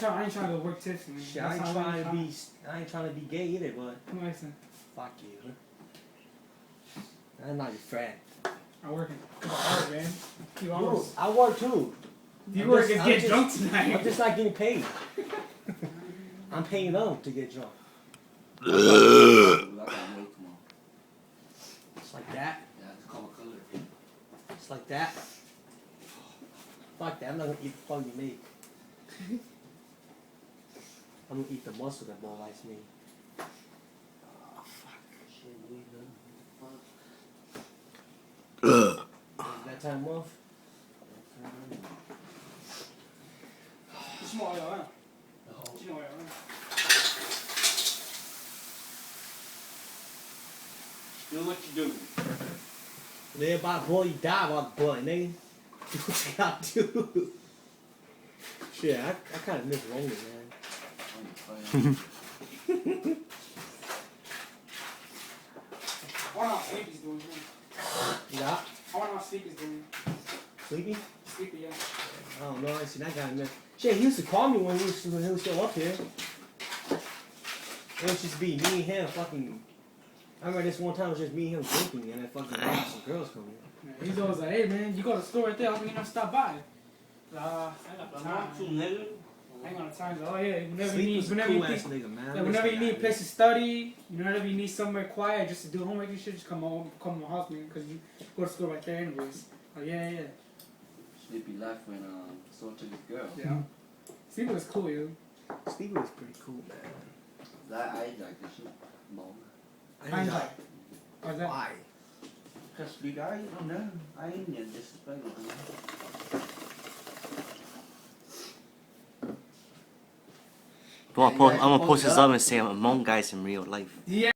I ain't trying to work tips, man. Shit, I ain't trying to be gay either, but Listen, fuck you. I'm not your friend. I'm working. Man. Yo, I work too. You work and get drunk tonight. I'm just not getting paid. I'm paying them to get drunk. It's like that. Yeah, it's called color. It's like that. Fuck that. I'm not gonna eat the fuck you make. I'm gonna eat the muscle that Bo likes me. Oh, fuck. Shit, we done. That time off? Small, huh? Do what you do. Live by the boy, you die by the boy, nigga. Do what you gotta do. Shit, I kind of miss Roman, man. I wonder how Sleepy's doing. Yeah? I wonder how Sleepy's doing. Sleepy? Sleepy, yeah. I don't know. I see that guy, man. Shit, he used to call me when he was still up here. It was just be me and him fucking. I remember this one time it was just me and him drinking, and then fucking some girls coming in. Yeah, he's always like, hey man, you go to the store right there, how come you never stop by? I ain't got time. I ain't got time. Oh yeah, whenever you need, whenever you need a place to study, whenever you need somewhere quiet just to do homework and shit, just come home, come to my house, man, because you go to school right there anyways. Oh yeah. Sleepy left when saw to this girl. Yeah. Sleepy was cool, yo. Sleepy was pretty cool, man. That I like this shit. I ain't like. Why's that? Why? Cause Sleepy, I don't know. I ain't disrespectful. Bro, I'm gonna post this up and say I'm Hmong guys in real life. Yeah.